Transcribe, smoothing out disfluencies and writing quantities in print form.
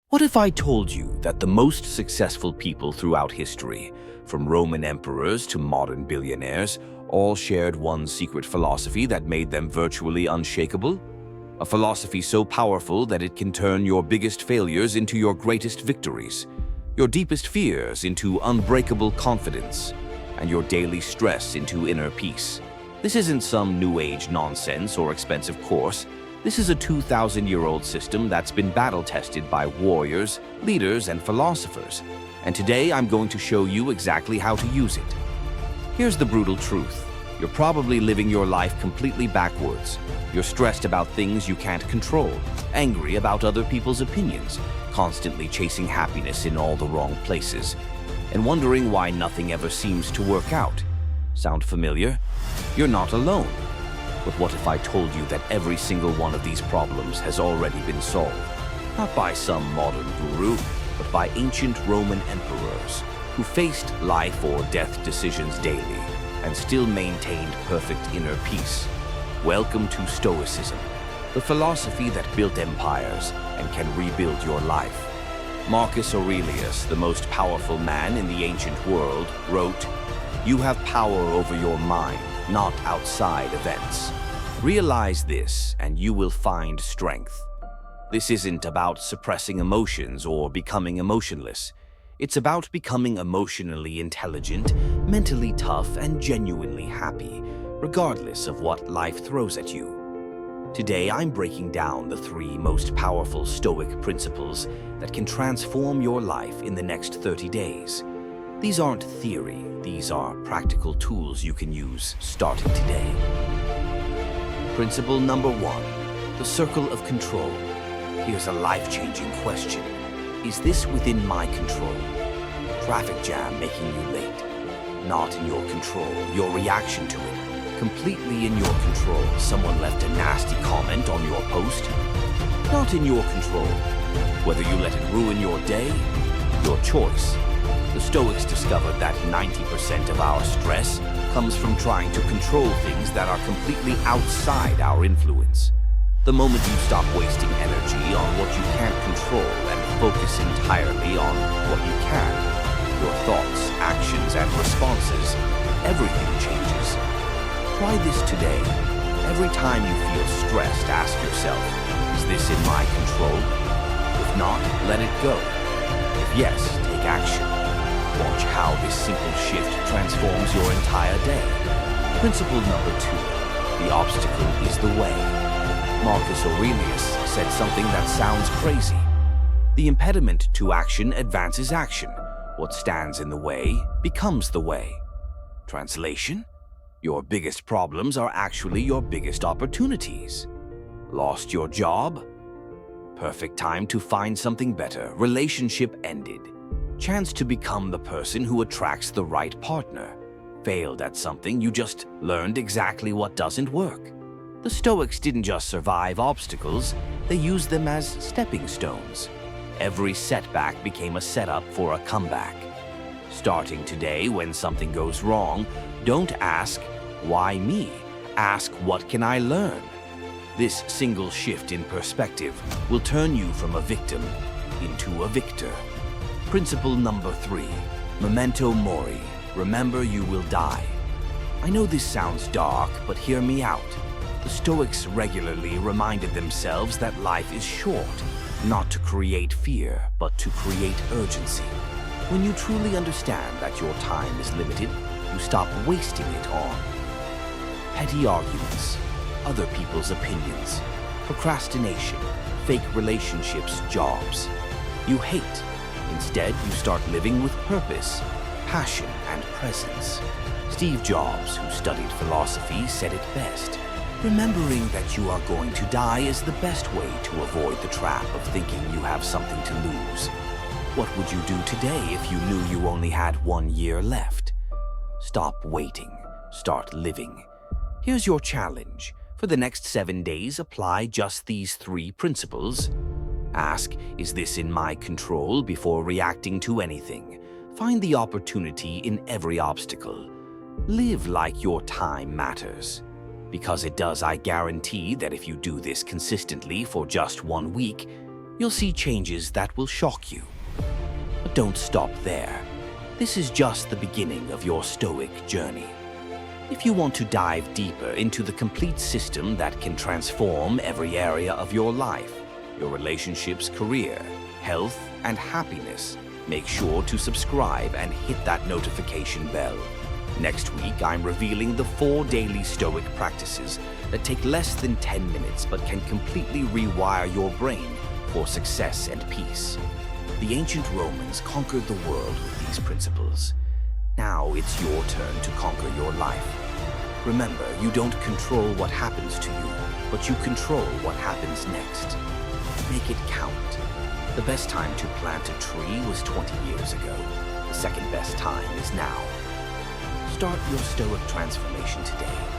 What if I told you that the most successful people throughout history, from Roman emperors to modern billionaires, all shared one secret philosophy that made them virtually unshakable? A philosophy so powerful that it can turn your biggest failures into your greatest victories, your deepest fears into unbreakable confidence, and your daily stress into inner peace. This isn't some new age nonsense or expensive course. This is a 2,000-year-old system that's been battle-tested by warriors, leaders, and philosophers. And today I'm going to show you exactly how to use it. Here's the brutal truth. You're probably living your life completely backwards. You're stressed about things you can't control, angry about other people's opinions, constantly chasing happiness in all the wrong places, and wondering why nothing ever seems to work out. Sound familiar? You're not alone. But what if I told you that every single one of these problems has already been solved? Not by some modern guru, but by ancient Roman emperors who faced life or death decisions daily and still maintained perfect inner peace. Welcome to Stoicism, the philosophy that built empires and can rebuild your life. Marcus Aurelius, the most powerful man in the ancient world, wrote, "You have power over your mind, not outside events. Realize this, and you will find strength." This isn't about suppressing emotions or becoming emotionless. It's about becoming emotionally intelligent, mentally tough, and genuinely happy, regardless of what life throws at you. Today, I'm breaking down the 3 most powerful Stoic principles that can transform your life in the next 30 days. These aren't theory, these are practical tools you can use starting today. Principle number 1, the circle of control. Here's a life-changing question. Is this within my control? Traffic jam making you late. Not in your control, your reaction to it. Completely in your control, someone left a nasty comment on your post. Not in your control. Whether you let it ruin your day, your choice. The Stoics discovered that 90% of our stress comes from trying to control things that are completely outside our influence. The moment you stop wasting energy on what you can't control and focus entirely on what you can, your thoughts, actions, and responses, everything changes. Try this today. Every time you feel stressed, ask yourself, is this in my control? If not, let it go. If yes, take action. Watch how this simple shift transforms your entire day. Principle number 2, the obstacle is the way. Marcus Aurelius said something that sounds crazy. The impediment to action advances action. What stands in the way becomes the way. Translation? Your biggest problems are actually your biggest opportunities. Lost your job? Perfect time to find something better. Relationship ended. Chance to become the person who attracts the right partner. Failed at something, you just learned exactly what doesn't work. The Stoics didn't just survive obstacles, they used them as stepping stones. Every setback became a setup for a comeback. Starting today, when something goes wrong, don't ask, why me? Ask, what can I learn? This single shift in perspective will turn you from a victim into a victor. Principle number 3, memento mori. Remember, you will die. I know this sounds dark, but hear me out. The Stoics regularly reminded themselves that life is short, not to create fear, but to create urgency. When you truly understand that your time is limited, you stop wasting it on petty arguments, other people's opinions, procrastination, fake relationships, jobs you hate. Instead, you start living with purpose, passion, and presence. Steve Jobs, who studied philosophy, said it best. Remembering that you are going to die is the best way to avoid the trap of thinking you have something to lose. What would you do today if you knew you only had 1 year left? Stop waiting. Start living. Here's your challenge. For the next 7 days, apply just these 3 principles. Ask, is this in my control before reacting to anything? Find the opportunity in every obstacle. Live like your time matters. Because it does, I guarantee that if you do this consistently for just 1 week, You'll see changes that will shock you. But don't stop there. This is just the beginning of your Stoic journey. If you want to dive deeper into the complete system that can transform every area of your life, your relationships, career, health, and happiness, make sure to subscribe and hit that notification bell. Next week, I'm revealing the 4 daily Stoic practices that take less than 10 minutes but can completely rewire your brain for success and peace. The ancient Romans conquered the world with these principles. Now it's your turn to conquer your life. Remember, you don't control what happens to you, but you control what happens next. Make it count. The best time to plant a tree was 20 years ago. The second best time is now. Start your Stoic transformation today.